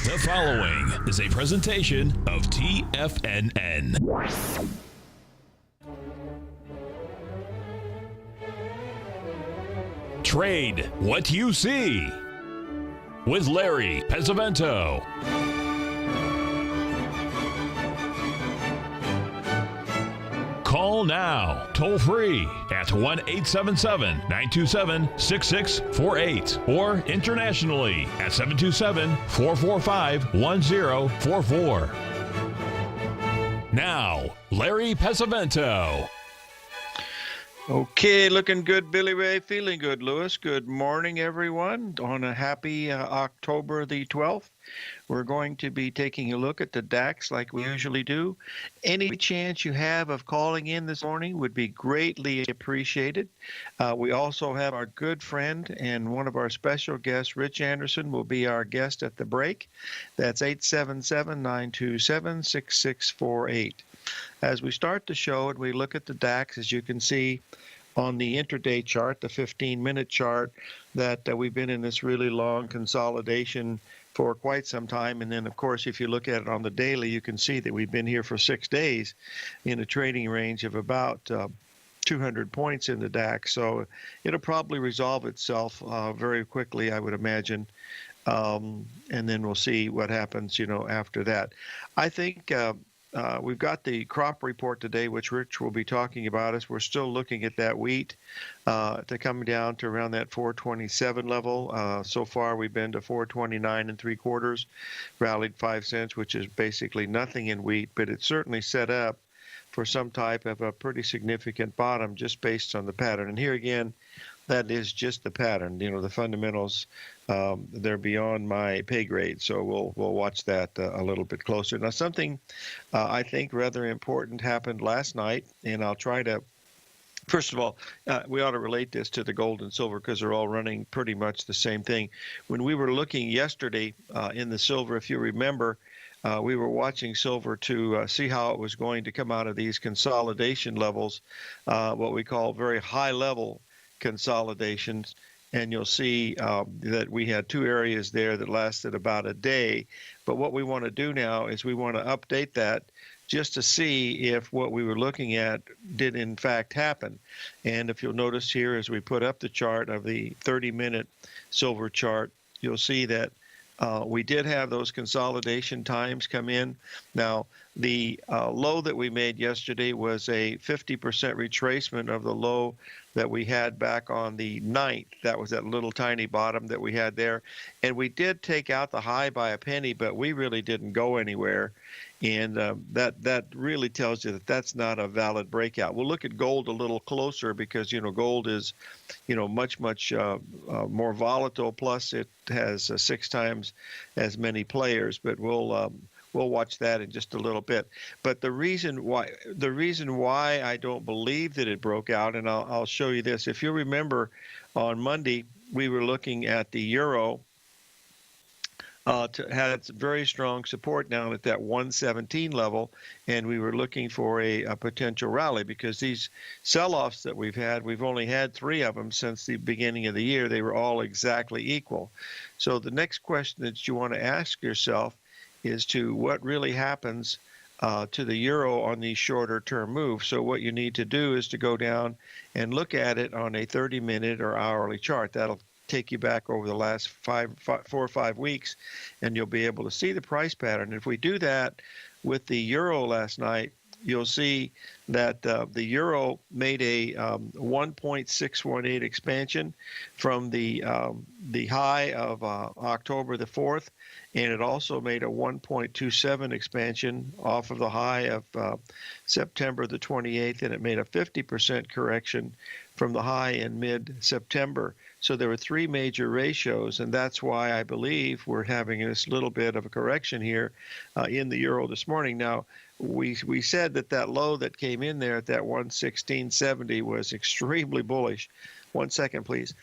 The following is a presentation of TFNN. Trade what you see with Larry Pesavento. Call now, toll free at 1-877-927-6648 or internationally at 727-445-1044. Now, Larry Pesavento. Okay, looking good, Billy Ray. Feeling good, Lewis. Good morning, everyone. On a happy October the 12th, we're going to be taking a look at the DAX like we usually do. Any chance you have of calling in this morning would be greatly appreciated. We also have our good friend and one of our special guests, Rich Anderson, will be our guest at the break. That's 877-927-6648. As we start the show and we look at the DAX, as you can see on the intraday chart, the 15-minute chart, that we've been in this really long consolidation for quite some time. And then, of course, if you look at it on the daily, you can see that we've been here for 6 days in a trading range of about 200 points in the DAX. So it'll probably resolve itself very quickly, I would imagine. And then we'll see what happens, after that. I think we've got the crop report today, which Rich will be talking about us. We're still looking at that wheat to come down to around that 427 level. So far, we've been to 429 3/4, rallied 5 cents, which is basically nothing in wheat, but it's certainly set up for some type of a pretty significant bottom just based on the pattern. And here again, that is just the pattern. The fundamentals, they're beyond my pay grade, so we'll watch that a little bit closer. Now, something I think rather important happened last night, and I'll try to, first of all, we ought to relate this to the gold and silver because they're all running pretty much the same thing. When we were looking yesterday in the silver, if you remember, we were watching silver to see how it was going to come out of these consolidation levels, what we call very high-level consolidations, and you'll see that we had 2 areas there that lasted about a day. But what we want to do now is we want to update that just to see if what we were looking at did in fact happen. And if you'll notice here, as we put up the chart of the 30-minute silver chart, you'll see that we did have those consolidation times come in. Now, the low that we made yesterday was a 50% retracement of the low that we had back on the 9th. That was that little tiny bottom that we had there. And we did take out the high by a penny, but we really didn't go anywhere. And that really tells you that that's not a valid breakout. We'll look at gold a little closer because, gold is, much more volatile. Plus, it has 6 times as many players. But we'll watch that in just a little bit. But the reason why I don't believe that it broke out, and I'll show you this. If you remember, on Monday we were looking at the euro. Had very strong support down at that 117 level, and we were looking for a potential rally because these sell-offs that we've only had 3 of them since the beginning of the year. They were all exactly equal. So the next question that you want to ask yourself is to what really happens to the euro on these shorter term moves. So what you need to do is to go down and look at it on a 30-minute or hourly chart. That'll take you back over the last 4 or 5 weeks, and you'll be able to see the price pattern. If we do that with the euro last night, you'll see that the euro made a 1.618 expansion from the high of October the 4th, and it also made a 1.27 expansion off of the high of September the 28th, and it made a 50% correction from the high in mid-September. So there were 3 major ratios, and that's why I believe we're having this little bit of a correction here in the euro this morning. Now, we said that low that came in there at that 116.70 was extremely bullish. 1 second, please.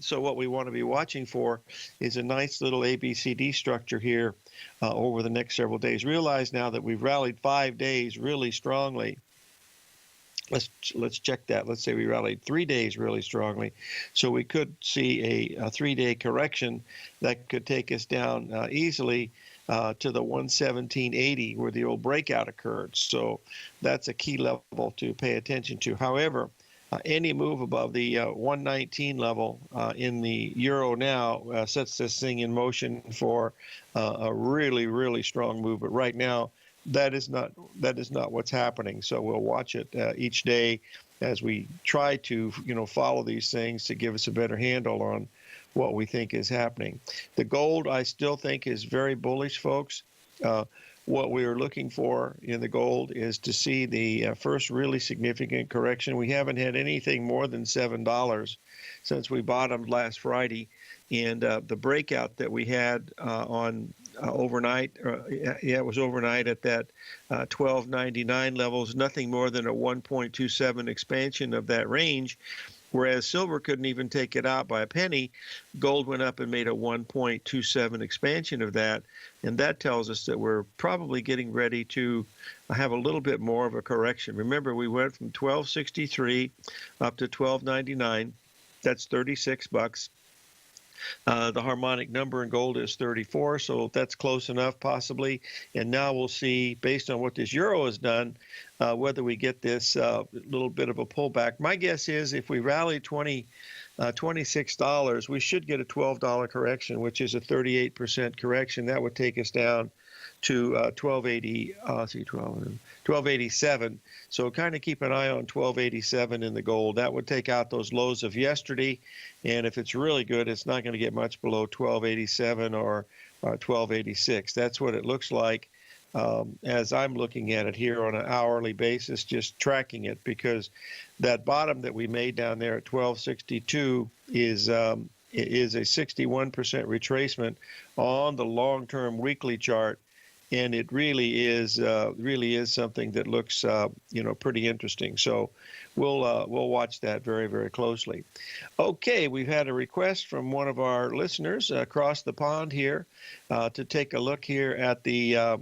So what we want to be watching for is a nice little ABCD structure here over the next several days. Realize now that we've rallied 5 days really strongly Let's check that. Let's say we rallied 3 days really strongly, so we could see a 3-day correction that could take us down easily to the 117.80 where the old breakout occurred. So that's a key level to pay attention to. However, any move above the 119 level in the euro now sets this thing in motion for a really, really strong move. But right now, that is not what's happening. So we'll watch it each day as we try to follow these things to give us a better handle on what we think is happening. The gold, I still think, is very bullish, folks. What we are looking for in the gold is to see the first really significant correction. We haven't had anything more than $7 since we bottomed last Friday, and the breakout that we had on overnight, it was overnight at that 12.99 levels, nothing more than a 1.27 expansion of that range. Whereas silver couldn't even take it out by a penny, gold went up and made a 1.27 expansion of that. And that tells us that we're probably getting ready to have a little bit more of a correction. Remember, we went from 12.63 up to 12.99. That's $36. The harmonic number in gold is 34, so that's close enough possibly. And now we'll see, based on what this euro has done, whether we get this little bit of a pullback. My guess is if we rally $26, we should get a $12 correction, which is a 38% correction. That would take us down to 1287. So kind of keep an eye on 1287 in the gold. That would take out those lows of yesterday. And if it's really good, it's not going to get much below 1287 or 1286. That's what it looks like as I'm looking at it here on an hourly basis, just tracking it, because that bottom that we made down there at 1262 is a 61% retracement on the long-term weekly chart. And it really is something that looks pretty interesting. So we'll watch that very, very closely. Okay, we've had a request from one of our listeners across the pond here to take a look here at the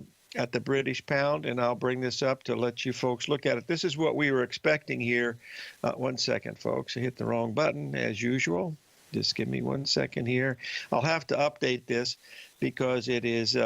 British pound, and I'll bring this up to let you folks look at it. This is what we were expecting here. 1 second, folks. I hit the wrong button as usual. Just give me 1 second here. I'll have to update this because it is,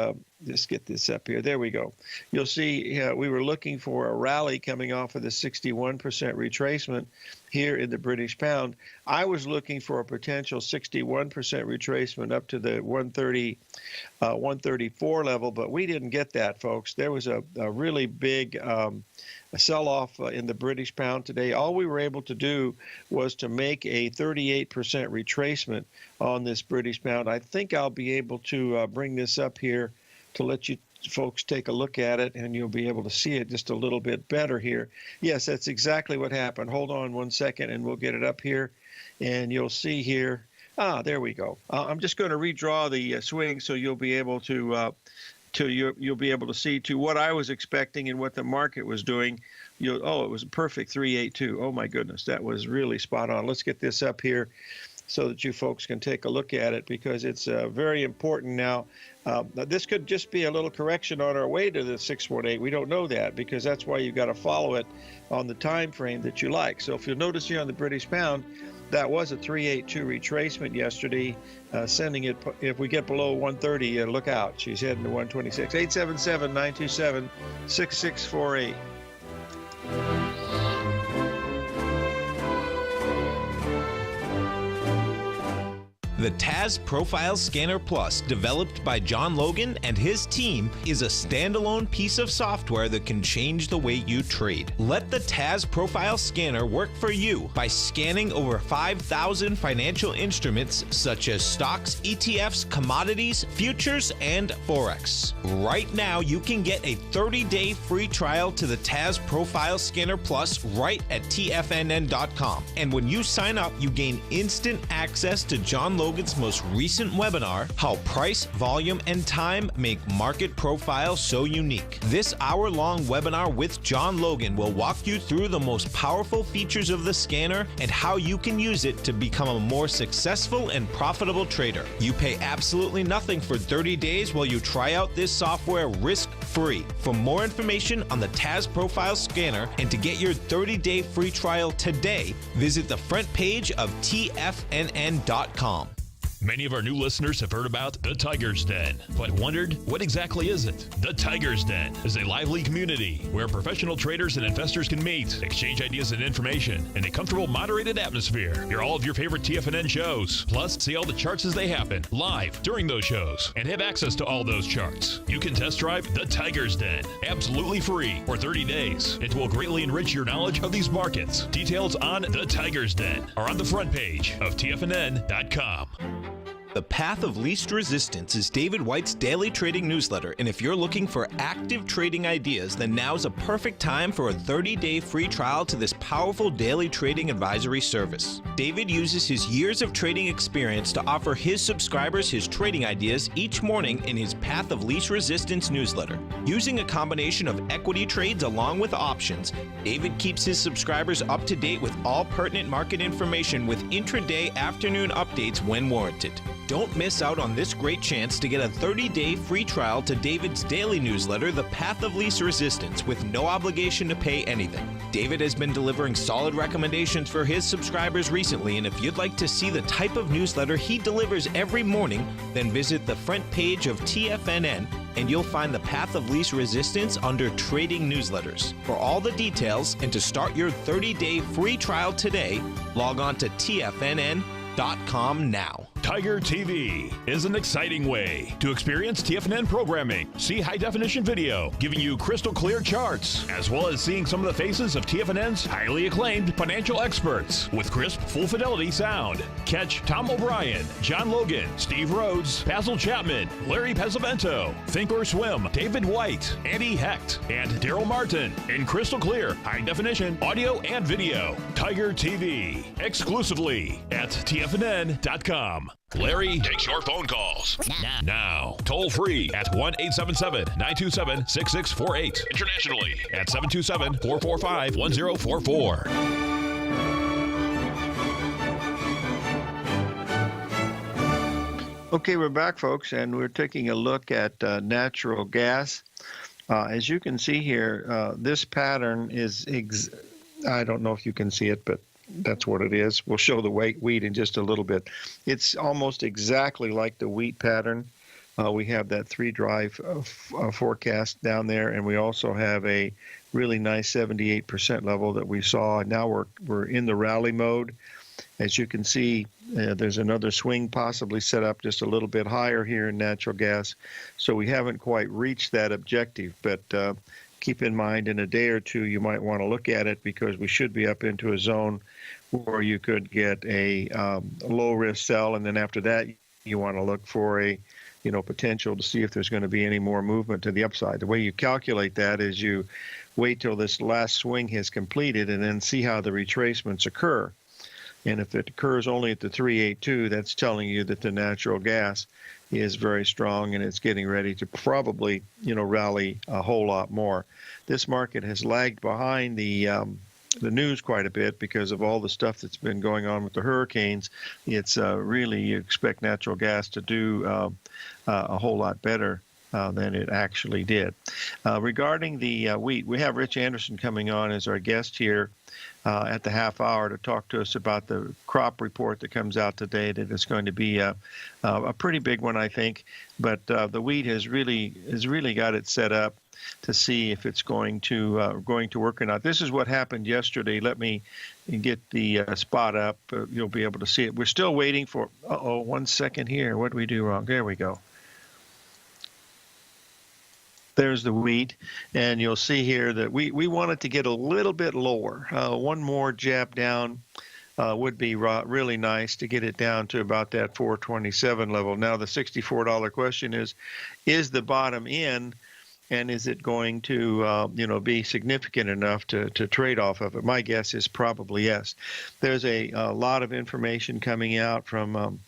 just get this up here. There we go. You'll see we were looking for a rally coming off of the 61% retracement here in the British pound. I was looking for a potential 61% retracement up to the 134 level, but we didn't get that, folks. There was a really big sell-off in the British pound today. All we were able to do was to make a 38% retracement on this British pound. I think I'll be able to bring this up here to let you folks take a look at it, and you'll be able to see it just a little bit better here. Yes, that's exactly what happened. Hold on 1 second, and we'll get it up here, and you'll see here. There we go. I'm just going to redraw the swing so you'll be able to you'll be able to see to what I was expecting and what the market was doing. It was a perfect 382. Oh my goodness, that was really spot on. Let's get this up here so that you folks can take a look at it, because it's very important now. This could just be a little correction on our way to the 618. We don't know that, because that's why you've got to follow it on the time frame that you like. So if you'll notice here on the British pound, that was a 382 retracement yesterday, sending it, if we get below 130, look out. She's heading to 126. 877-927-6648. The TAS Profile Scanner Plus, developed by John Logan and his team, is a standalone piece of software that can change the way you trade. Let the TAS Profile Scanner work for you by scanning over 5,000 financial instruments such as stocks, ETFs, commodities, futures, and Forex. Right now, you can get a 30-day free trial to the TAS Profile Scanner Plus right at TFNN.com. And when you sign up, you gain instant access to John Logan Logan's most recent webinar, How Price, Volume, and Time Make Market Profile So Unique. This hour-long webinar with John Logan will walk you through the most powerful features of the scanner and how you can use it to become a more successful and profitable trader. You pay absolutely nothing for 30 days while you try out this software risk-free. For more information on the TAS Profile Scanner and to get your 30-day free trial today, visit the front page of TFNN.com. Many of our new listeners have heard about the Tiger's Den, but wondered, what exactly is it? The Tiger's Den is a lively community where professional traders and investors can meet, exchange ideas and information in a comfortable, moderated atmosphere. Hear all of your favorite TFNN shows, plus see all the charts as they happen live during those shows, and have access to all those charts. You can test drive the Tiger's Den absolutely free for 30 days. It will greatly enrich your knowledge of these markets. Details on the Tiger's Den are on the front page of TFNN.com. The Path of Least Resistance is David White's daily trading newsletter, and if you're looking for active trading ideas, then now's a perfect time for a 30-day free trial to this powerful daily trading advisory service. David uses his years of trading experience to offer his subscribers his trading ideas each morning in his Path of Least Resistance newsletter. Using a combination of equity trades along with options, David keeps his subscribers up to date with all pertinent market information with intraday afternoon updates when warranted. Don't miss out on this great chance to get a 30-day free trial to David's daily newsletter, The Path of Least Resistance, with no obligation to pay anything. David has been delivering solid recommendations for his subscribers recently, and if you'd like to see the type of newsletter he delivers every morning, then visit the front page of TFNN and you'll find the Path of Least Resistance under Trading Newsletters. For all the details and to start your 30-day free trial today, log on to TFNN.com now. Tiger TV is an exciting way to experience TFNN programming. See high-definition video, giving you crystal clear charts, as well as seeing some of the faces of TFNN's highly acclaimed financial experts with crisp, full-fidelity sound. Catch Tom O'Brien, John Logan, Steve Rhodes, Basil Chapman, Larry Pesavento, Think or Swim, David White, Andy Hecht, and Daryl Martin in crystal clear, high-definition audio and video. Tiger TV, exclusively at TFNN.com. Larry takes your phone calls now. Toll free at 1-877-927-6648. Internationally at 727-445-1044. Okay, we're back, folks, and we're taking a look at natural gas. As you can see here, this pattern is, I don't know if you can see it, but that's what it is. We'll show the wheat in just a little bit. It's almost exactly like the wheat pattern. We have that 3-drive forecast down there, and we also have a really nice 78% level that we saw. Now we're in the rally mode. As you can see, there's another swing possibly set up just a little bit higher here in natural gas. So we haven't quite reached that objective, but keep in mind in a day or two you might want to look at it, because we should be up into a zone where you could get a low risk sell, and then after that you want to look for a potential to see if there's going to be any more movement to the upside. The way you calculate that is you wait till this last swing has completed and then see how the retracements occur. And if it occurs only at the 382, that's telling you that the natural gas is very strong and it's getting ready to probably, rally a whole lot more. This market has lagged behind the news quite a bit because of all the stuff that's been going on with the hurricanes. It's really, you expect natural gas to do a whole lot better than it actually did. Regarding the wheat, we have Rich Anderson coming on as our guest here at the half hour to talk to us about the crop report that comes out today. That is going to be a pretty big one, I think. But the wheat has really got it set up to see if it's going to work or not. This is what happened yesterday. Let me get the spot up. You'll be able to see it. We're still waiting for. 1 second here. What did we do wrong? There we go. There's the wheat, and you'll see here that we want it to get a little bit lower. One more jab down would be really nice to get it down to about that 427 level. Now, the $64 question is the bottom in, and is it going to be significant enough to trade off of it? My guess is probably yes. There's a lot of information coming out from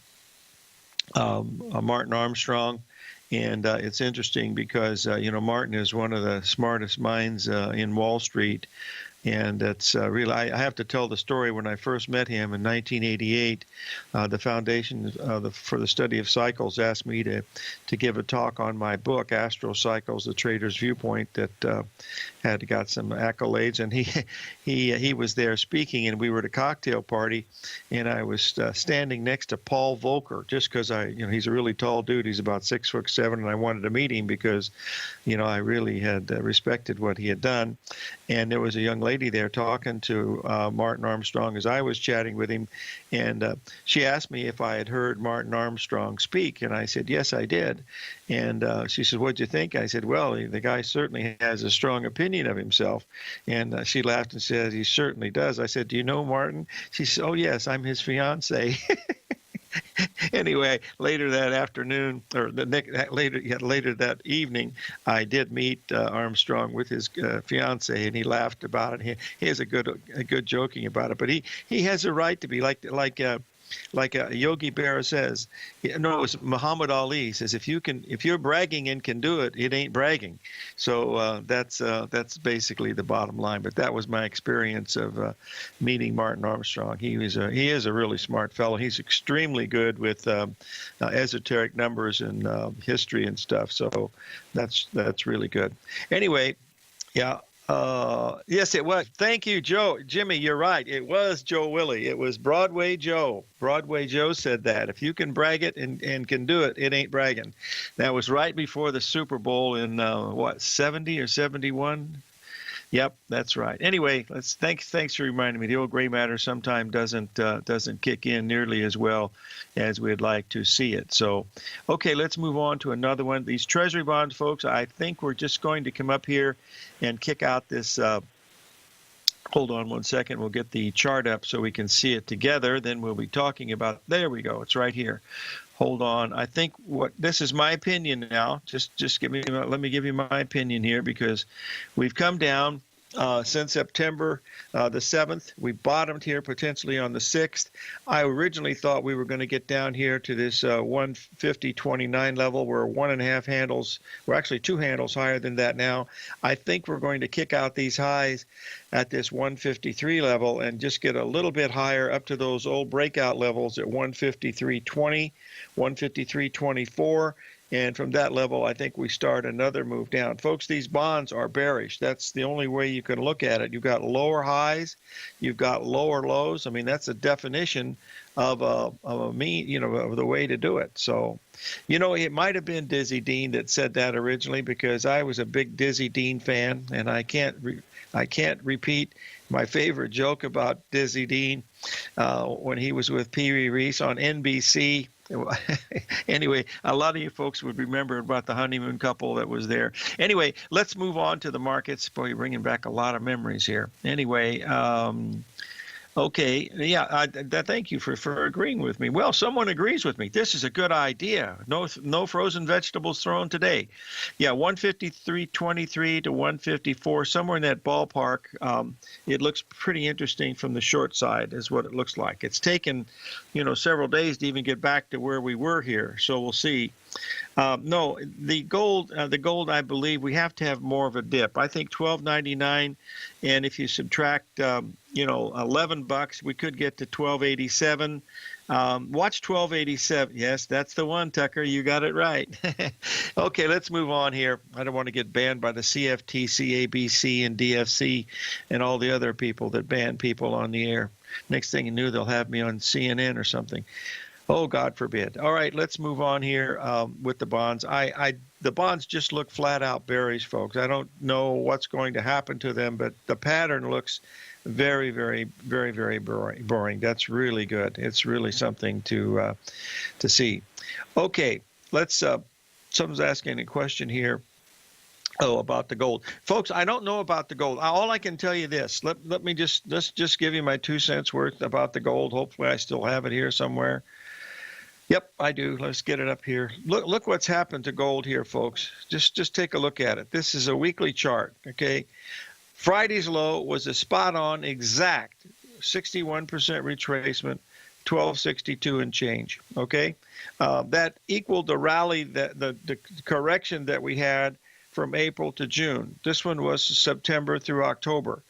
Martin Armstrong. And it's interesting because, Martin is one of the smartest minds in Wall Street. And it's really, I have to tell the story. When I first met him in 1988, the Foundation for the Study of Cycles asked me to give a talk on my book, Astro Cycles, The Trader's Viewpoint, that had got some accolades. And he was there speaking, and we were at a cocktail party, and I was standing next to Paul Volcker, just because he's a really tall dude. He's about 6'7", and I wanted to meet him because, I really had respected what he had done. And there was a young lady there talking to Martin Armstrong as I was chatting with him, and she asked me if I had heard Martin Armstrong speak, and I said, yes, I did. And she said, what'd you think? I said, well, the guy certainly has a strong opinion of himself. And she laughed and said, he certainly does. I said, do you know Martin? She said, oh, yes, I'm his fiance. Anyway, later that afternoon, or later that evening, I did meet Armstrong with his fiance, and he laughed about it. He has a good joking about it, but he has a right to be like Yogi Berra says. No, it was Muhammad Ali says, if you're bragging and can do it, it ain't bragging. So that's basically the bottom line. But that was my experience of meeting Martin Armstrong. He is a really smart fellow. He's extremely good with esoteric numbers and history and stuff. So that's really good. Anyway, yeah. Yes, it was. Thank you, Joe. Jimmy, you're right. It was Joe Willie. It was Broadway Joe. Broadway Joe said that. If you can brag it and can do it, it ain't bragging. That was right before the Super Bowl in, 70 or 71? Yep, that's right. Anyway, thanks for reminding me. The old gray matter sometimes doesn't kick in nearly as well as we'd like to see it. So, okay, let's move on to another one. These Treasury bonds, folks, I think we're just going to come up here and kick out this. Hold on one second. We'll get the chart up so we can see it together. Then we'll be talking about. There we go. It's right here. Hold on. I think this is my opinion now. Just let me give you my opinion here, because we've come down since September the 7th. We bottomed here potentially on the 6th. I originally thought we were going to get down here to this 150.29 level. We're 1.5 handles. We're actually 2 handles higher than that now. I think we're going to kick out these highs at this 153 level and just get a little bit higher up to those old breakout levels at 153.20, 153.24. And from that level, I think we start another move down. Folks, these bonds are bearish. That's the only way you can look at it. You've got lower highs. You've got lower lows. I mean, that's a definition of a mean, of the way to do it. So, it might have been Dizzy Dean that said that originally, because I was a big Dizzy Dean fan, and I can't repeat my favorite joke about Dizzy Dean when he was with Pee Wee Reese on NBC. Anyway, a lot of you folks would remember about the honeymoon couple that was there. Anyway, let's move on to the markets. Boy, you're bringing back a lot of memories here. Anyway, okay, yeah, thank you for agreeing with me. Well, someone agrees with me. This is a good idea. No frozen vegetables thrown today. Yeah, 153.23 to 154, somewhere in that ballpark. It looks pretty interesting from the short side, is what it looks like. It's taken, several days to even get back to where we were here. So we'll see. No, the gold, I believe we have to have more of a dip. I think $12.99, and if you subtract, $11, we could get to $12.87. Watch $12.87. Yes, that's the one, Tucker. You got it right. Okay, let's move on here. I don't want to get banned by the CFTC, ABC, and DFC, and all the other people that ban people on the air. Next thing you knew, they'll have me on CNN or something. Oh, God forbid. All right, let's move on here with the bonds. The bonds just look flat out bearish, folks. I don't know what's going to happen to them, but the pattern looks very, very, very, very boring. That's really good. It's really something to see. Okay, let's. Someone's asking a question here. Oh, about the gold, folks. I don't know about the gold. All I can tell you this. Let's just give you my 2 cents worth about the gold. Hopefully, I still have it here somewhere. Yep, I do. Let's get it up here. Look what's happened to gold here, folks. Just take a look at it. This is a weekly chart, okay? Friday's low was a spot-on exact 61% retracement. 1262 and change. Okay, that equaled the rally, that the correction that we had from April to June. This one was September through October,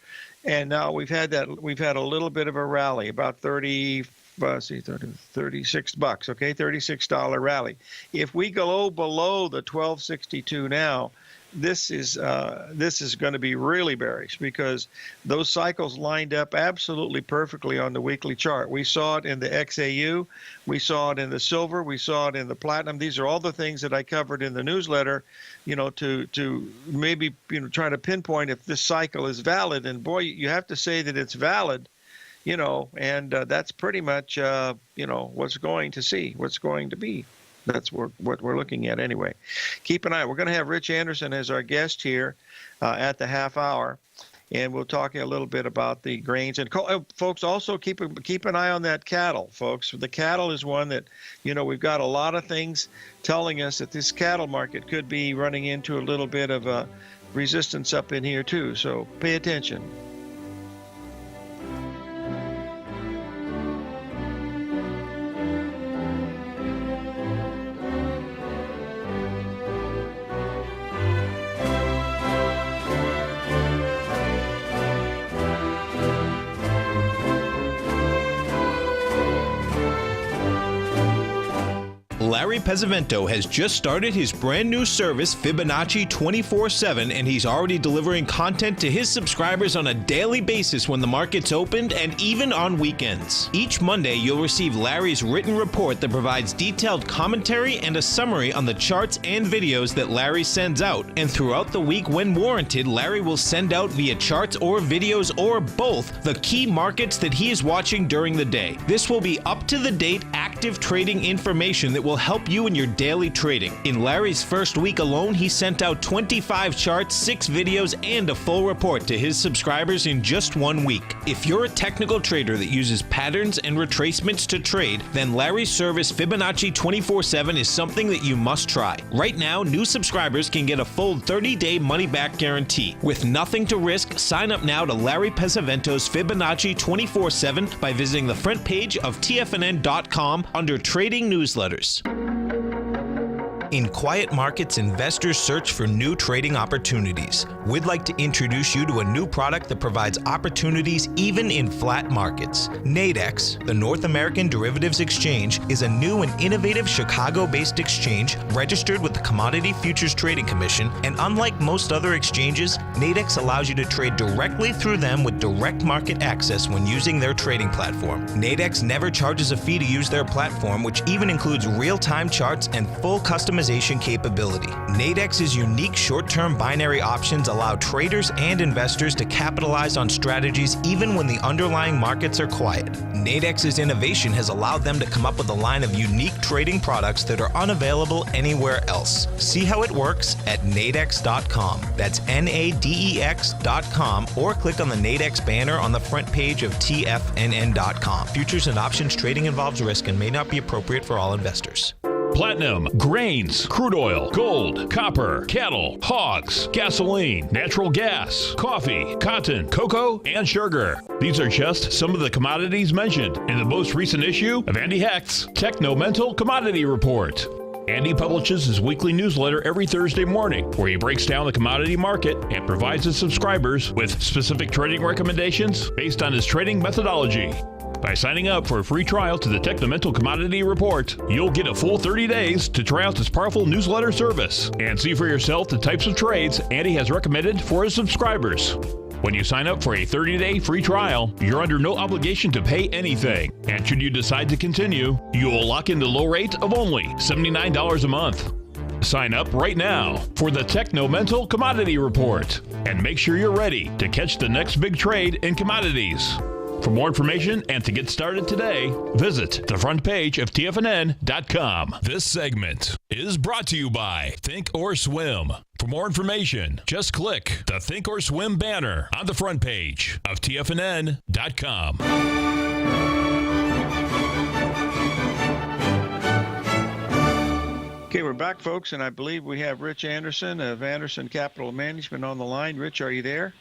and now we've had a little bit of a rally, about 36 bucks. Okay, $36 rally. If we go below the 1262 now, this is going to be really bearish, because those cycles lined up absolutely perfectly on the weekly chart. We saw it in the XAU, we saw it in the silver, we saw it in the platinum. These are all the things that I covered in the newsletter, to maybe try to pinpoint if this cycle is valid. And boy, you have to say that it's valid, and that's pretty much what's going to be. That's what we're looking at anyway. Keep an eye. We're going to have Rich Anderson as our guest here at the half hour, and we'll talk a little bit about the grains. And folks, also keep an eye on that cattle, folks. The cattle is one that, we've got a lot of things telling us that this cattle market could be running into a little bit of a resistance up in here too. So pay attention. Larry Pesavento has just started his brand new service, Fibonacci 24/7, and he's already delivering content to his subscribers on a daily basis when the market's opened and even on weekends. Each Monday, you'll receive Larry's written report that provides detailed commentary and a summary on the charts and videos that Larry sends out. And throughout the week, when warranted, Larry will send out via charts or videos or both the key markets that he is watching during the day. This will be up-to-the-date, active trading information that will help you in your daily trading. In Larry's first week alone, he sent out 25 charts, 6 videos, and a full report to his subscribers in just 1 week. If you're a technical trader that uses patterns and retracements to trade, then Larry's service Fibonacci 24/7 is something that you must try. Right now, new subscribers can get a full 30-day money-back guarantee. With nothing to risk, sign up now to Larry Pesavento's Fibonacci 24/7 by visiting the front page of TFNN.com under Trading Newsletters. In quiet markets, investors search for new trading opportunities. We'd like to introduce you to a new product that provides opportunities even in flat markets. Nadex, the North American Derivatives Exchange, is a new and innovative Chicago-based exchange registered with the Commodity Futures Trading Commission, and unlike most other exchanges, Nadex allows you to trade directly through them with direct market access when using their trading platform. Nadex never charges a fee to use their platform, which even includes real-time charts and full customization capability. Nadex's unique short-term binary options allow traders and investors to capitalize on strategies even when the underlying markets are quiet. Nadex's innovation has allowed them to come up with a line of unique trading products that are unavailable anywhere else. See how it works at nadex.com. That's NADEX.com, or click on the Nadex banner on the front page of TFNN.com. Futures and options trading involves risk and may not be appropriate for all investors. Platinum, grains, crude oil, gold, copper, cattle, hogs, gasoline, natural gas, coffee, cotton, cocoa, and sugar. These are just some of the commodities mentioned in the most recent issue of Andy Hecht's Techno-Mental Commodity Report. Andy publishes his weekly newsletter every Thursday morning, where he breaks down the commodity market and provides his subscribers with specific trading recommendations based on his trading methodology. By signing up for a free trial to the Techno-Mental Commodity Report, you'll get a full 30 days to try out this powerful newsletter service and see for yourself the types of trades Andy has recommended for his subscribers. When you sign up for a 30-day free trial, you're under no obligation to pay anything. And should you decide to continue, you will lock in the low rate of only $79 a month. Sign up right now for the Techno-Mental Commodity Report and make sure you're ready to catch the next big trade in commodities. For more information and to get started today, visit the front page of TFNN.com. This segment is brought to you by Think or Swim. For more information, just click the Think or Swim banner on the front page of TFNN.com. Okay, we're back, folks, and I believe we have Rich Anderson of Anderson Capital Management on the line. Rich, are you there?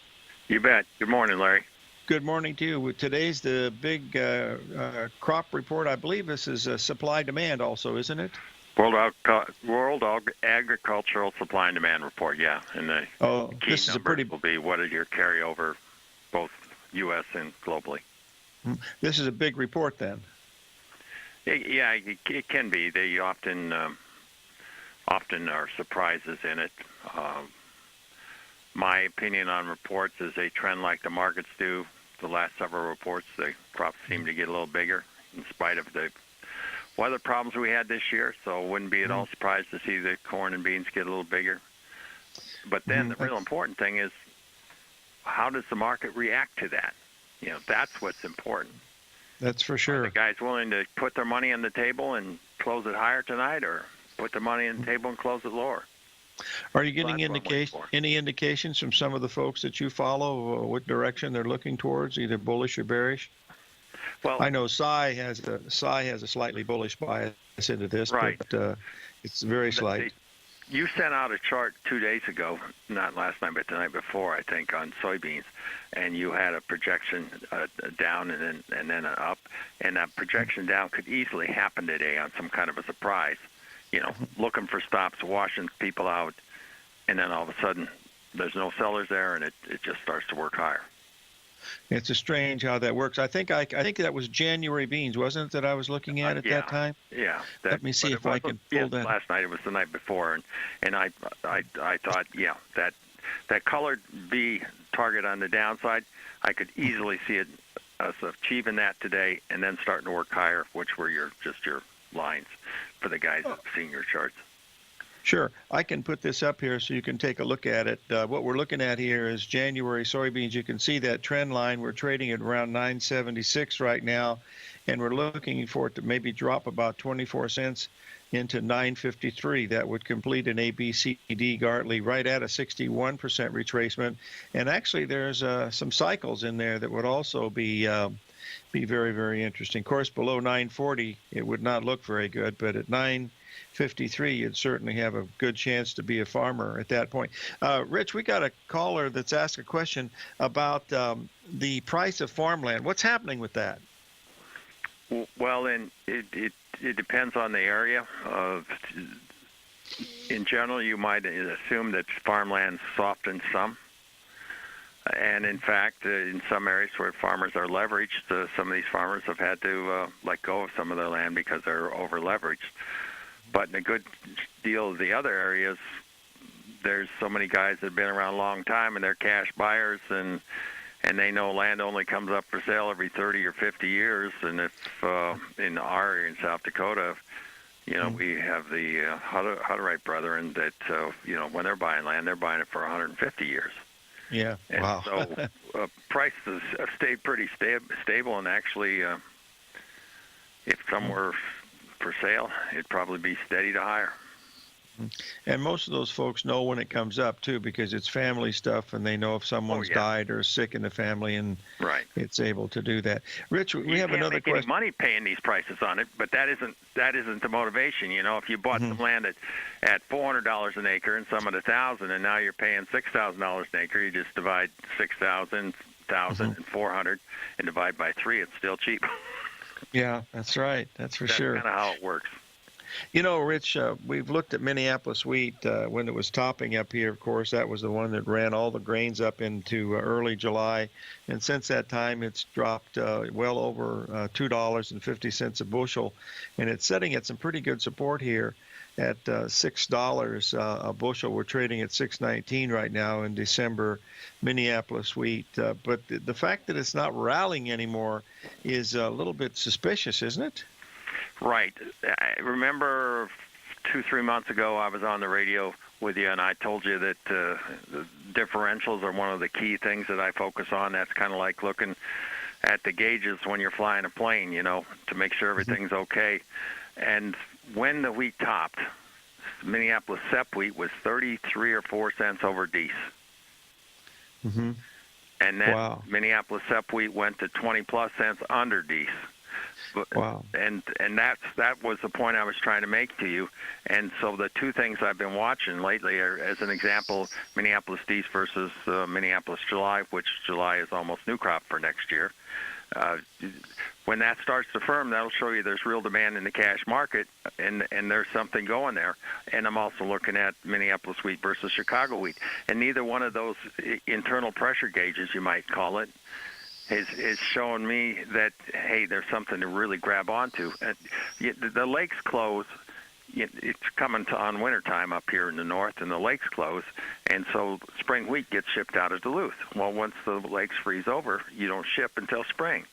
You bet. Good morning, Larry. Good morning to you. Today's the big crop report. I believe this is supply-demand also, isn't it? World Agricultural Supply and Demand Report, yeah. And the key numbers will be what is your carryover, both U.S. and globally. This is a big report then. Yeah, it can be. They often are surprises in it. My opinion on reports is they trend like the markets do. The last several reports, the crops seem to get a little bigger in spite of the weather problems we had this year, so wouldn't be at all surprised to see the corn and beans get a little bigger. But then the real important thing is, how does the market react to that? That's what's important. That's for sure. Are the guys willing to put their money on the table and close it higher tonight, or put their money on the table and close it lower? Are you getting any indications from some of the folks that you follow what direction they're looking towards, either bullish or bearish? Well, I know Cy has a slightly bullish bias into this, right. But it's very slight. You sent out a chart 2 days ago, not last night, but the night before, I think, on soybeans, and you had a projection down and then an up, and that projection down could easily happen today on some kind of a surprise. Looking for stops, washing people out, and then all of a sudden there's no sellers there, and it just starts to work higher. It's a strange how that works. I think that was January beans, wasn't it, that I was looking at that time? Yeah. Let me see if I can pull that. Last night, it was the night before, and I thought, that colored B target on the downside, I could easily see it us achieving that today, and then starting to work higher, which were your lines for the guys that have seen your charts. Sure. I can put this up here so you can take a look at it. What we're looking at here is January soybeans. You can see that trend line. We're trading at around 976 right now, and we're looking for it to maybe drop about 24 cents into 953. That would complete an ABCD Gartley right at a 61% retracement. And actually, there's some cycles in there that would also be very, very interesting. Of course, below 940, it would not look very good, but at 953, you'd certainly have a good chance to be a farmer at that point. Rich, we got a caller that's asked a question about the price of farmland. What's happening with that? Well, and it depends on the area. In general, you might assume that farmland softened some. And in fact, in some areas where farmers are leveraged, some of these farmers have had to let go of some of their land because they're over-leveraged. But in a good deal of the other areas, there's so many guys that have been around a long time, and they're cash buyers, and they know land only comes up for sale every 30 or 50 years. And if in our area in South Dakota, we have the Hutterite brethren that, when they're buying land, they're buying it for 150 years. Yeah, and wow. So prices have stayed pretty stable, and actually, if some were for sale, it'd probably be steady to higher. And most of those folks know when it comes up, too, because it's family stuff, and they know if someone's died or sick in the family, and it's able to do that. Rich, we have another question. You can't make any money paying these prices on it, but that isn't the motivation. If you bought some land at $400 an acre and some at $1,000, and now you're paying $6,000 an acre, you just divide 6,000, 1,000, and 400, and divide by 3. It's still cheap. Yeah, that's right. That's for sure. That's kind of how it works. Rich, we've looked at Minneapolis wheat when it was topping up here. Of course, that was the one that ran all the grains up into early July. And since that time, it's dropped well over $2.50 a bushel. And it's sitting at some pretty good support here at $6 a bushel. We're trading at $6.19 right now in December Minneapolis wheat. But the fact that it's not rallying anymore is a little bit suspicious, isn't it? Right. I remember 2-3 months ago I was on the radio with you, and I told you that the differentials are one of the key things that I focus on. That's kind of like looking at the gauges when you're flying a plane, to make sure everything's okay. And when the wheat topped, Minneapolis SEP wheat was 33 or 4 cents over Dees. And then Minneapolis SEP wheat went to 20-plus cents under Dees. Wow. And that was the point I was trying to make to you. And so the two things I've been watching lately are, as an example, Minneapolis East versus Minneapolis July, which July is almost new crop for next year. When that starts to firm, that'll show you there's real demand in the cash market, and there's something going there. And I'm also looking at Minneapolis wheat versus Chicago wheat, and neither one of those internal pressure gauges, you might call it, is showing me that, hey, there's something to really grab onto. The lakes close. It's coming on wintertime up here in the north, and the lakes close, and so spring wheat gets shipped out of Duluth. Well, once the lakes freeze over, you don't ship until spring.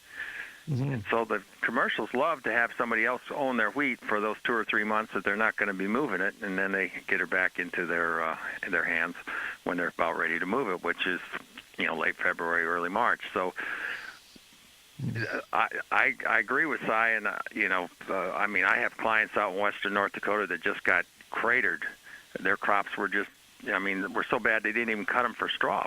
Mm-hmm. And so the commercials love to have somebody else own their wheat for those 2 or 3 months that they're not going to be moving it, and then they get it back into their hands when they're about ready to move it, which is late February, early March. So I agree with Cy, and I have clients out in western North Dakota that just got cratered. Their crops were were so bad they didn't even cut them for straw.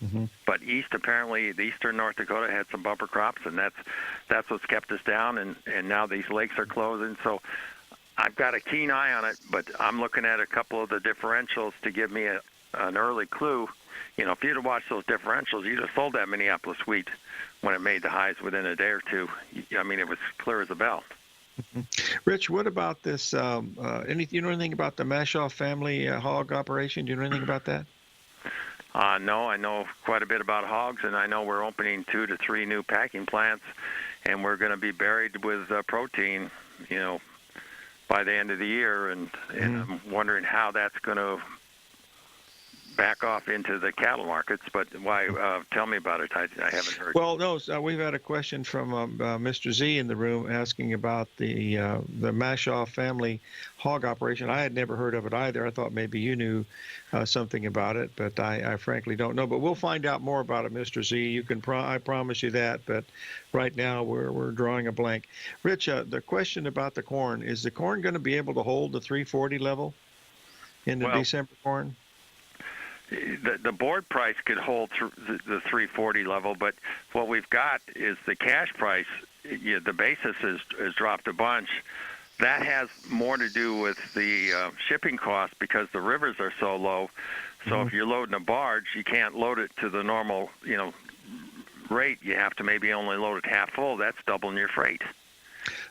Mm-hmm. But the eastern North Dakota had some bumper crops, and that's what's kept us down. And now these lakes are closing, so I've got a keen eye on it. But I'm looking at a couple of the differentials to give me an early clue. If you'd have watched those differentials, you'd have sold that Minneapolis wheat when it made the highs within a day or two. It was clear as a bell. Rich, what about this? You know anything about the Mashoff family hog operation? Do you know anything about that? No, I know quite a bit about hogs, and I know we're opening 2 to 3 new packing plants, and we're going to be buried with protein, by the end of the year, and I'm wondering how that's going to back off into the cattle markets. But why? Tell me about it. I haven't heard. Well, no, we've had a question from Mr. Z in the room asking about the Mashoff family hog operation. I had never heard of it either. I thought maybe you knew something about it, but I frankly don't know. But we'll find out more about it, Mr. Z. You can I promise you that. But right now we're drawing a blank. Rich, the question about the corn, is the corn going to be able to hold the 340 level in the December corn? The board price could hold the 340 level, but what we've got is the cash price. The basis has dropped a bunch. That has more to do with the shipping cost because the rivers are so low. So if you're loading a barge, you can't load it to the normal rate. You have to maybe only load it half full. That's doubling your freight.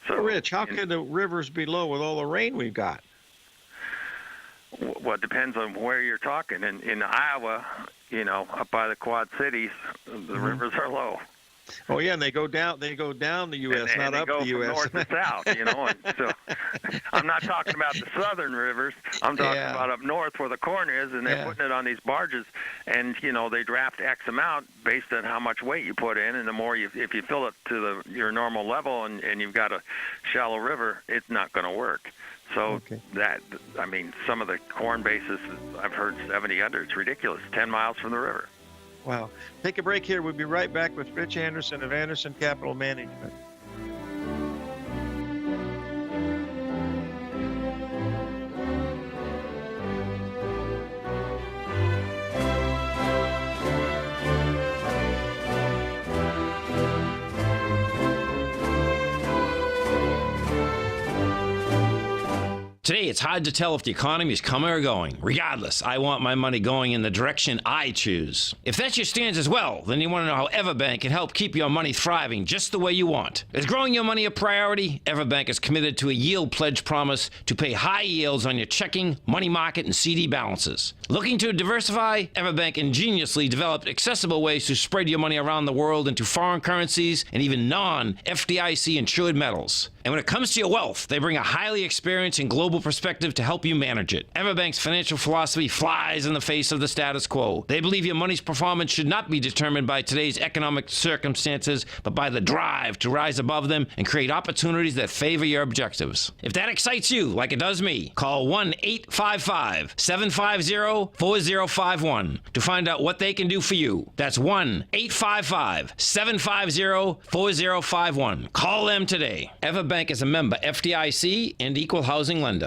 So, Rich, how can the rivers be low with all the rain we've got? Well, it depends on where you're talking. In Iowa, up by the Quad Cities, the rivers are low. Oh yeah, and they go down the U.S., not up the U.S. North to south, And so I'm not talking about the southern rivers. I'm talking about up north where the corn is, and they're putting it on these barges, and they draft X amount based on how much weight you put in, and the more if you fill it to your normal level, and you've got a shallow river, it's not going to work. So some of the corn bases, I've heard 70 under. It's ridiculous. 10 miles from the river. Wow. Take a break here. We'll be right back with Rich Anderson of Anderson Capital Management. Today, it's hard to tell if the economy is coming or going. Regardless, I want my money going in the direction I choose. If that's your stance as well, then you want to know how EverBank can help keep your money thriving just the way you want. Is growing your money a priority? EverBank is committed to a yield pledge promise to pay high yields on your checking, money market, and CD balances. Looking to diversify? EverBank ingeniously developed accessible ways to spread your money around the world into foreign currencies and even non-FDIC insured metals. And when it comes to your wealth, they bring a highly experienced and global perspective to help you manage it. EverBank's financial philosophy flies in the face of the status quo. They believe your money's performance should not be determined by today's economic circumstances, but by the drive to rise above them and create opportunities that favor your objectives. If that excites you, like it does me, call 1-855-750-4051 to find out what they can do for you. That's 1-855-750-4051. Call them today. EverBank is a member FDIC and equal housing lender.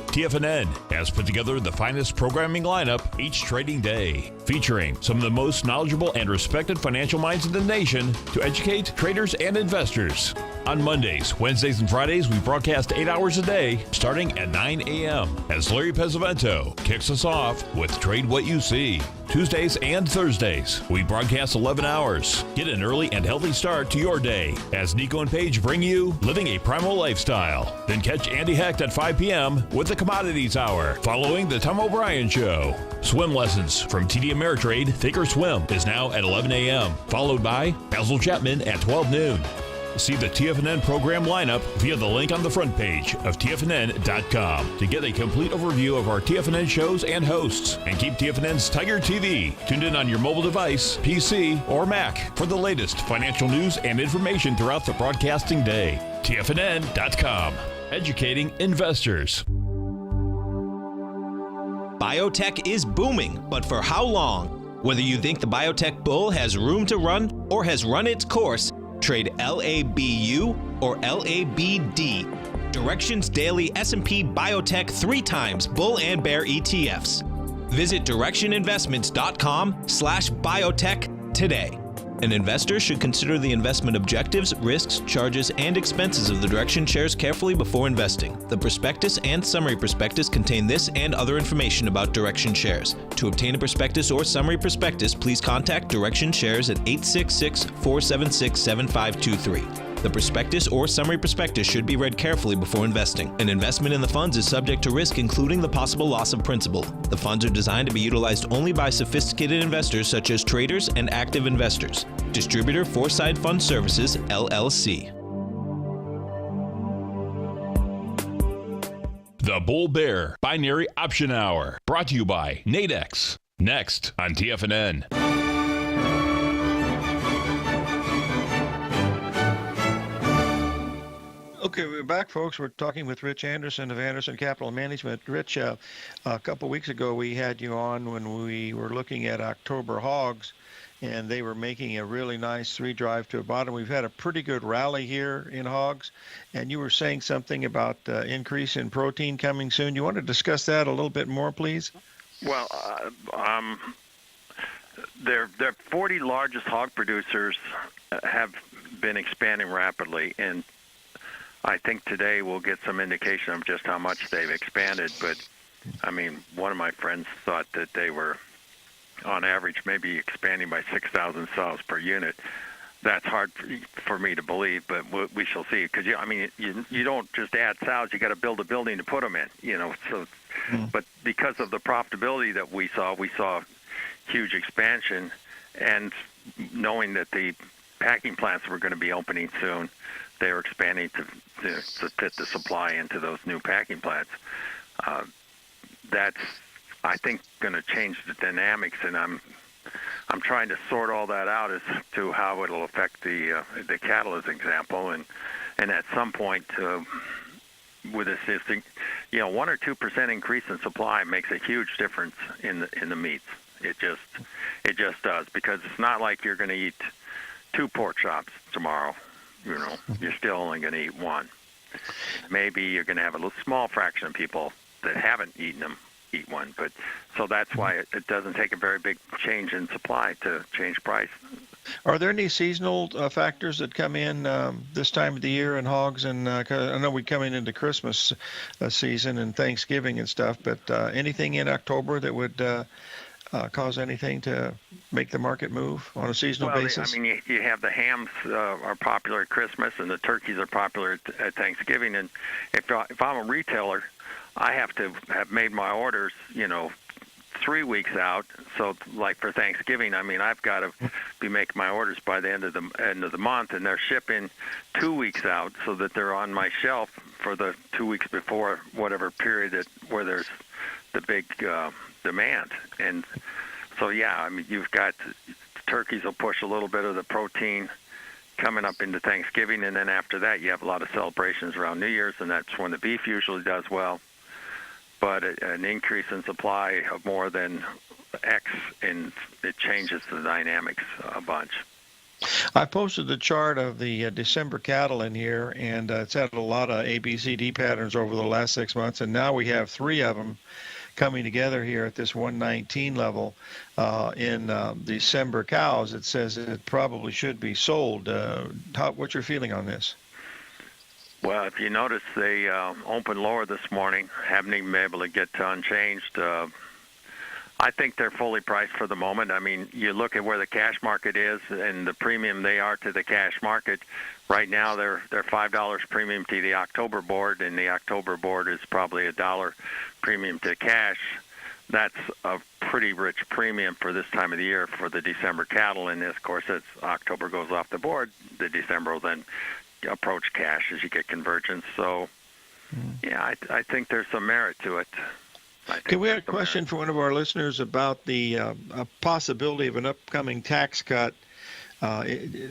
TFNN has put together the finest programming lineup each trading day, featuring some of the most knowledgeable and respected financial minds in the nation to educate traders and investors. On Mondays, Wednesdays, and Fridays, we broadcast 8 hours a day, starting at 9 a.m. as Larry Pesavento kicks us off with Trade What You See. Tuesdays and Thursdays, we broadcast 11 hours. Get an early and healthy start to your day as Nico and Paige bring you Living a Primal Lifestyle. Then catch Andy Hecht at 5 p.m. with the Commodities Hour, following the Tom O'Brien Show. Swim lessons from TD Ameritrade Think or Swim is now at 11 a.m., followed by Basil Chapman at 12 noon. See the TFNN program lineup via the link on the front page of TFNN.com to get a complete overview of our TFNN shows and hosts. And keep TFNN's Tiger TV tuned in on your mobile device, PC, or Mac for the latest financial news and information throughout the broadcasting day. TFNN.com, educating investors. Biotech is booming, but for how long? Whether you think the biotech bull has room to run or has run its course, trade LABU or LABD. Direction's daily S&P Biotech 3 times bull and bear ETFs. Visit directioninvestments.com/biotech today. An investor should consider the investment objectives, risks, charges, and expenses of the Direction shares carefully before investing. The prospectus and summary prospectus contain this and other information about Direction shares. To obtain a prospectus or summary prospectus, please contact Direction shares at 866-476-7523. The prospectus or summary prospectus should be read carefully before investing. An investment in the funds is subject to risk, including the possible loss of principal. The funds are designed to be utilized only by sophisticated investors such as traders and active investors. Distributor Foreside Fund Services, LLC. The Bull Bear Binary Option Hour, brought to you by Nadex. Next on TFNN. Okay, we're back, folks. We're talking with Rich Anderson of Anderson Capital Management. Rich, a couple weeks ago we had you on when we were looking at October hogs, and they were making a really nice 3 drive to a bottom. We've had a pretty good rally here in hogs, and you were saying something about increase in protein coming soon. You want to discuss that a little bit more, please? Well, their 40 largest hog producers have been expanding rapidly, and I think today we'll get some indication of just how much they've expanded. But, I mean, one of my friends thought that they were, on average, maybe expanding by 6,000 sows per unit. That's hard for me to believe, but we shall see. Because, I mean, you don't just add sows. You got to build a building to put them in, you know. So, But because of the profitability that we saw huge expansion. And knowing that the packing plants were going to be opening soon, they were expanding to fit the supply into those new packing plants. That's, I think, going to change the dynamics, and I'm trying to sort all that out as to how it'll affect the cattle, as an example, and at some point, with this, 1 or 2% increase in supply makes a huge difference in the meats. It just does, because it's not like you're going to eat 2 pork chops tomorrow. You're still only going to eat 1. Maybe you're going to have a little small fraction of people that haven't eaten them eat 1. But so that's why it doesn't take a very big change in supply to change price. Are there any seasonal factors that come in this time of the year in hogs? And I know we're coming into Christmas season and Thanksgiving and stuff, but anything in October that would cause anything to make the market move on a seasonal basis? I mean, you have the hams are popular at Christmas, and the turkeys are popular at Thanksgiving. And if I'm a retailer, I have to have made my orders, 3 weeks out. So, like for Thanksgiving, I mean, I've got to be making my orders by the end of the month, and they're shipping 2 weeks out so that they're on my shelf for the 2 weeks before whatever period where there's the big demand. And so, yeah, I mean, you've got turkeys will push a little bit of the protein coming up into Thanksgiving, and then after that you have a lot of celebrations around New Year's, and that's when the beef usually does well. But an increase in supply of more than X, and it changes the dynamics a bunch. I posted the chart of the December cattle in here, and it's had a lot of ABCD patterns over the last 6 months, and now we have 3 of them coming together here at this 119 level in December cows. It says it probably should be sold. What's your feeling on this? Well, if you notice, they opened lower this morning, haven't even been able to get to unchanged. I think they're fully priced for the moment. I mean, you look at where the cash market is and the premium they are to the cash market. Right now, they're $5 premium to the October board, and the October board is probably $1 premium to cash. That's a pretty rich premium for this time of the year for the December cattle. And of course, as October goes off the board, the December will then approach cash as you get convergence. So, yeah, I think there's some merit to it. Can we have a question for one of our listeners about the possibility of an upcoming tax cut?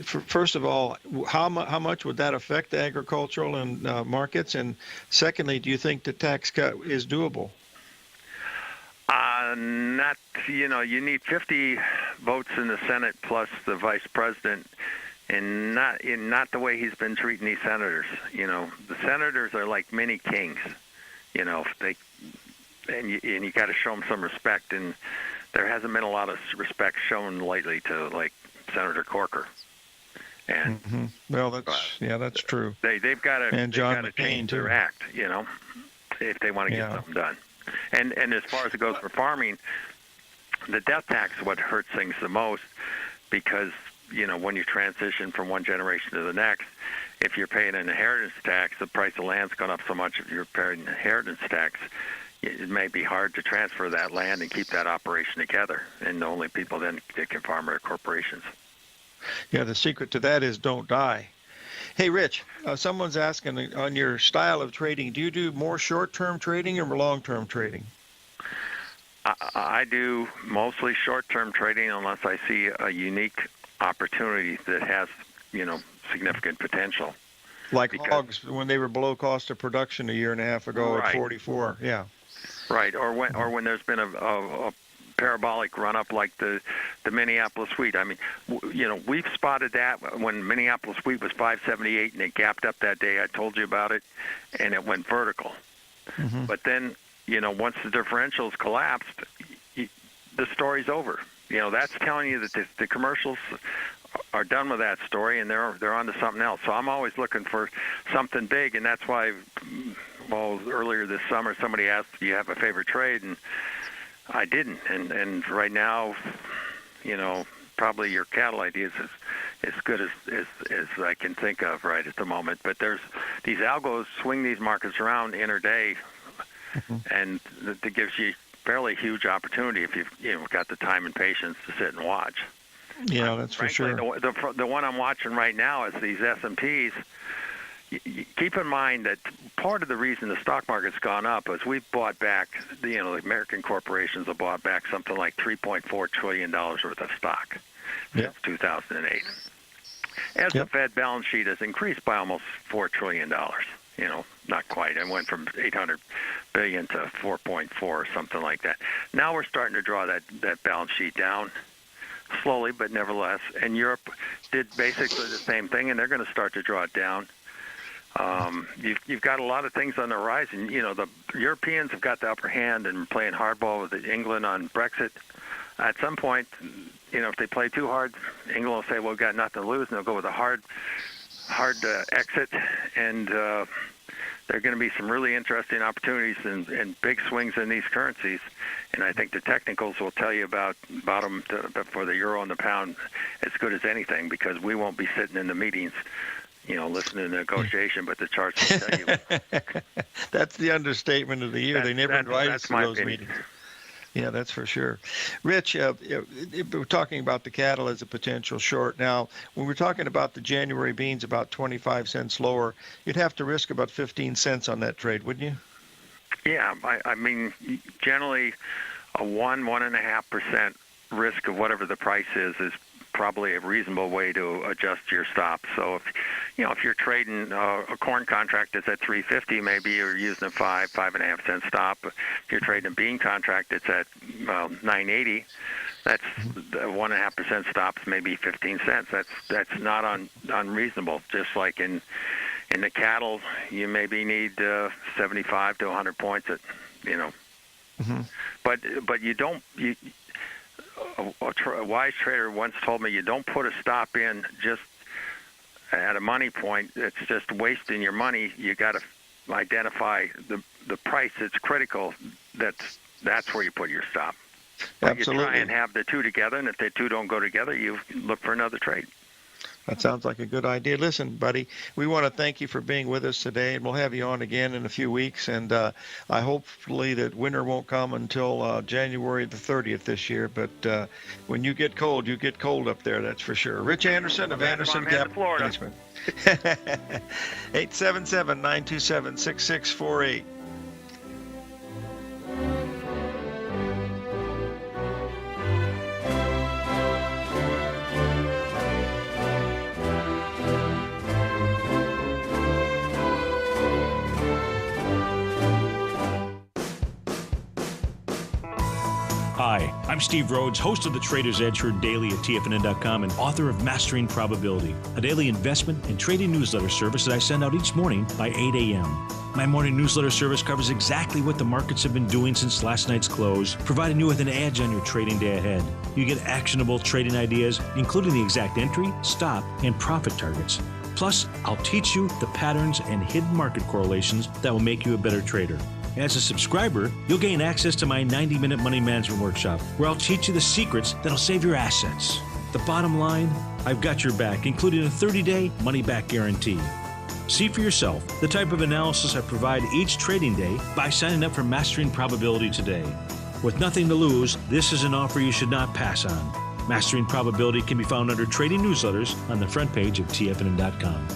First of all, how much would that affect the agricultural and markets? And secondly, do you think the tax cut is doable? Not, you need 50 votes in the Senate plus the vice president, and not the way he's been treating these senators. The senators are like mini kings. And you got to show them some respect, and there hasn't been a lot of respect shown lately to like Senator Corker. And well, that's true. They've got to change too. their act, if they want to get something done. And as far as it goes for farming, the death tax is what hurts things the most, because when you transition from one generation to the next, if you're paying an inheritance tax, the price of land's gone up so much. If you're paying an inheritance tax, it may be hard to transfer that land and keep that operation together, and the only people then that can farm are corporations. Yeah, the secret to that is don't die. Hey, Rich, someone's asking on your style of trading, do you do more short-term trading or long-term trading? I do mostly short-term trading unless I see a unique opportunity that has, significant potential. Like hogs when they were below cost of production a year and a half ago at 44. Yeah. Right, or when there's been a parabolic run-up like the Minneapolis wheat. I mean, we've spotted that when Minneapolis wheat was 578 and it gapped up that day. I told you about it, and it went vertical. But then, once the differentials collapsed, the story's over. That's telling you that the commercials are done with that story, and they're on to something else. So I'm always looking for something big, and that's why, earlier this summer somebody asked, do you have a favorite trade? And I didn't. And right now, probably your cattle idea is as good as I can think of right at the moment. But there's these algos swing these markets around intraday, and that gives you fairly huge opportunity if you've got the time and patience to sit and watch. Yeah, that's Frankly, for sure. The one I'm watching right now is these S&Ps. Keep in mind that part of the reason the stock market's gone up is we've bought back, the American corporations have bought back something like $3.4 trillion worth of stock since 2008. As the Fed balance sheet has increased by almost $4 trillion, not quite. It went from 800 billion to 4.4 or something like that. Now we're starting to draw that balance sheet down. Slowly, but nevertheless. And Europe did basically the same thing, and they're going to start to draw it down. You've got a lot of things on the horizon. The Europeans have got the upper hand and playing hardball with England on Brexit. At some point, if they play too hard, England will say, well, we've got nothing to lose, and they'll go with a hard exit. And there are going to be some really interesting opportunities and big swings in these currencies. And I think the technicals will tell you about them for the euro and the pound as good as anything, because we won't be sitting in the meetings, listening to the negotiation, but the charts will tell you. That's the understatement of the year. They never invite us to those meetings. Yeah, that's for sure. Rich, we're talking about the cattle as a potential short. Now, when we're talking about the January beans about 25 cents lower, you'd have to risk about 15 cents on that trade, wouldn't you? Yeah, I mean, generally a 1.5% risk of whatever the price is probably a reasonable way to adjust your stop. So if you're trading a corn contract that's at 350, maybe you're using a 5.5 cent stop. If you're trading a bean contract that's at 980, that's the 1.5% stops, maybe 15 cents. That's not unreasonable. Just like in the cattle, you maybe need 75 to 100 points But you don't. A wise trader once told me you don't put a stop in just at a money point, it's just wasting your money. You got to identify the price that's critical. That's where you put your stop. But Absolutely. You try and have the two together, and if the two don't go together, you look for another trade. That sounds like a good idea. Listen, buddy, we want to thank you for being with us today, and we'll have you on again in a few weeks. And I hopefully that winter won't come until January the 30th this year. But when you get cold up there, that's for sure. Rich Anderson of Anderson Capital Management. 877-927-6648. Hi, I'm Steve Rhodes, host of the Trader's Edge heard daily at TFNN.com and author of Mastering Probability, a daily investment and trading newsletter service that I send out each morning by 8 a.m. My morning newsletter service covers exactly what the markets have been doing since last night's close, providing you with an edge on your trading day ahead. You get actionable trading ideas, including the exact entry, stop, and profit targets. Plus, I'll teach you the patterns and hidden market correlations that will make you a better trader. As a subscriber, you'll gain access to my 90-minute money management workshop, where I'll teach you the secrets that'll save your assets. The bottom line, I've got your back, including a 30-day money-back guarantee. See for yourself the type of analysis I provide each trading day by signing up for Mastering Probability today. With nothing to lose, this is an offer you should not pass on. Mastering Probability can be found under Trading Newsletters on the front page of TFNN.com.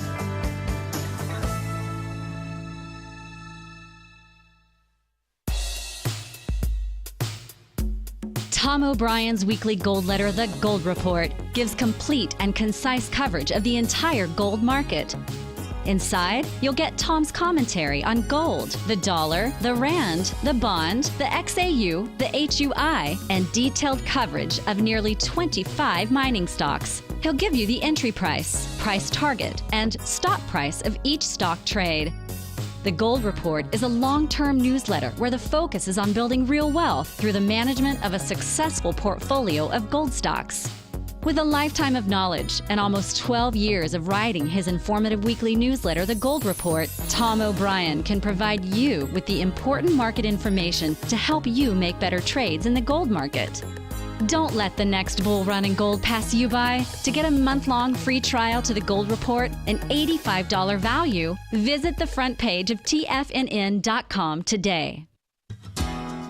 Tom O'Brien's weekly gold letter, The Gold Report, gives complete and concise coverage of the entire gold market. Inside, you'll get Tom's commentary on gold, the dollar, the rand, the bond, the XAU, the HUI, and detailed coverage of nearly 25 mining stocks. He'll give you the entry price, price target, and stop price of each stock trade. The Gold Report is a long-term newsletter where the focus is on building real wealth through the management of a successful portfolio of gold stocks. With a lifetime of knowledge and almost 12 years of writing his informative weekly newsletter, The Gold Report, Tom O'Brien can provide you with the important market information to help you make better trades in the gold market. Don't let the next bull run in gold pass you by. To get a month-long free trial to The Gold Report, an $85 value, visit the front page of TFNN.com today.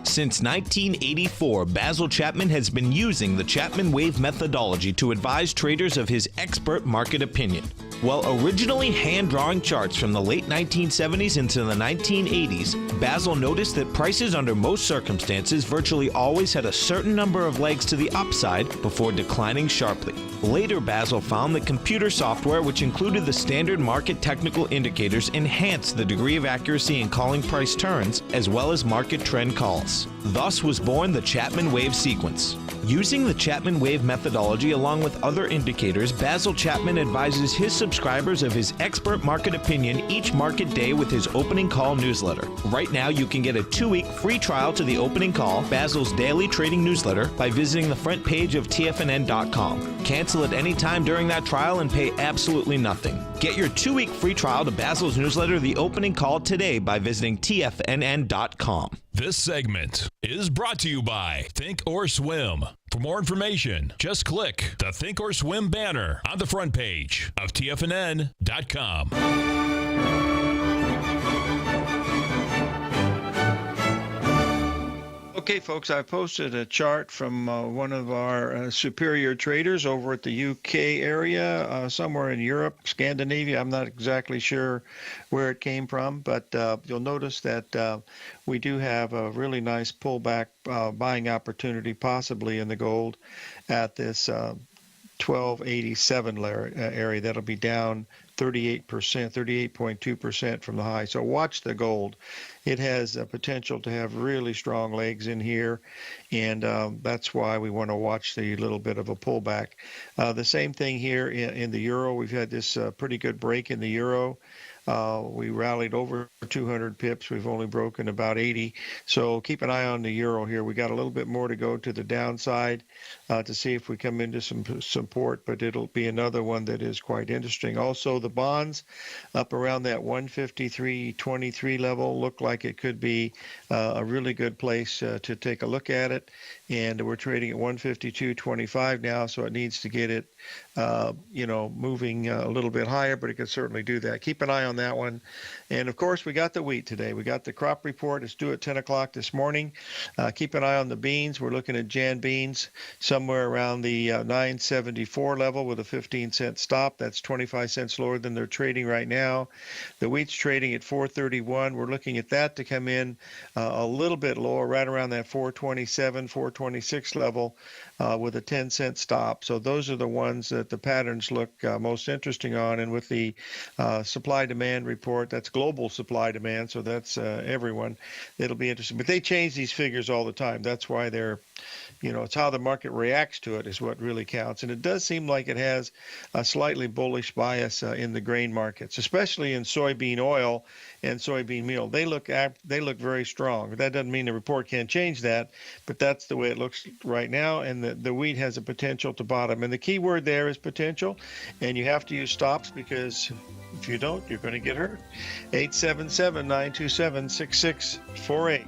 Since 1984, Basil Chapman has been using the Chapman Wave methodology to advise traders of his expert market opinion. While originally hand-drawing charts from the late 1970s into the 1980s, Basil noticed that prices under most circumstances virtually always had a certain number of legs to the upside before declining sharply. Later, Basil found that computer software, which included the standard market technical indicators, enhanced the degree of accuracy in calling price turns, as well as market trend calls. Thus was born the Chapman Wave sequence. Using the Chapman Wave methodology along with other indicators, Basil Chapman advises his subscribers of his expert market opinion each market day with his opening call newsletter. Right now, you can get a 2-week free trial to the opening call, Basil's daily trading newsletter, by visiting the front page of TFNN.com. Cancel at any time during that trial and pay absolutely nothing. Get your 2-week free trial to Basil's newsletter, The Opening Call, today by visiting TFNN.com. This segment is brought to you by Think or Swim. For more information, just click the Think or Swim banner on the front page of TFNN.com. Okay, folks, I posted a chart from one of our superior traders over at the UK area, somewhere in Europe, Scandinavia. I'm not exactly sure where it came from, but you'll notice that we do have a really nice pullback buying opportunity, possibly in the gold at this 1287 area. That'll be down 38%, 38.2% from the high. So watch the gold. It has a potential to have really strong legs in here, and that's why we want to watch the little bit of a pullback. The same thing here in the euro. We've had this pretty good break in the euro. We rallied over 200 pips. We've only broken about 80. So keep an eye on the euro here. We got a little bit more to go to the downside to see if we come into some support, but it'll be another one that is quite interesting. Also, the bonds up around that 153.23 level look like it could be a really good place to take a look at it. And we're trading at 152.25 now, so it needs to get it, moving a little bit higher, but it can certainly do that. Keep an eye on that one. And of course, we got the wheat today. We got the crop report. It's due at 10 o'clock this morning. Keep an eye on the beans. We're looking at Jan beans somewhere around the 974 level with a 15-cent stop. That's 25 cents lower than they're trading right now. The wheat's trading at 431. We're looking at that to come in a little bit lower, right around that 427, 426 level with a 10-cent stop. So those are the ones that the patterns look most interesting on. And with the supply-demand report, that's global supply-demand, so that's everyone. It'll be interesting. But they change these figures all the time. That's why they're, it's how the market reacts to it is what really counts. And it does seem like it has a slightly bullish bias in the grain markets, especially in soybean oil and soybean meal. They look very strong. That doesn't mean the report can't change that, but that's the way it looks right now. And the wheat has a potential to bottom. And the key word there is potential. And you have to use stops because if you don't, you're going to get hurt. 877-927-6648.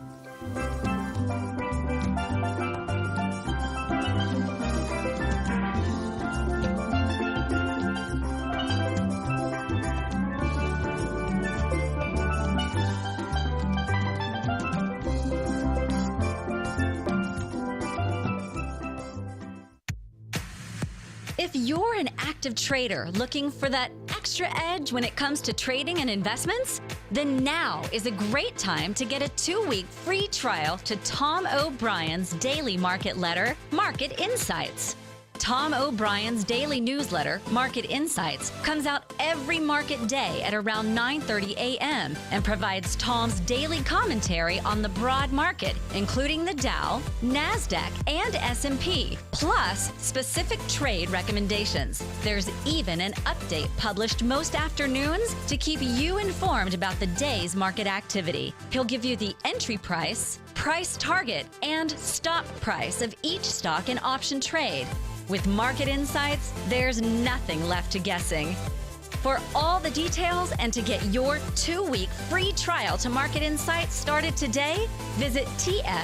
If you're an active trader looking for that extra edge when it comes to trading and investments, then now is a great time to get a 2-week free trial to Tom O'Brien's daily market letter, Market Insights. Tom O'Brien's daily newsletter, Market Insights, comes out every market day at around 9:30 a.m. and provides Tom's daily commentary on the broad market, including the Dow, NASDAQ, and S&P, plus specific trade recommendations. There's even an update published most afternoons to keep you informed about the day's market activity. He'll give you the entry price, price target, and stop price of each stock and option trade. With Market Insights, there's nothing left to guessing. For all the details and to get your 2-week free trial to Market Insights started today, visit TFNN.com.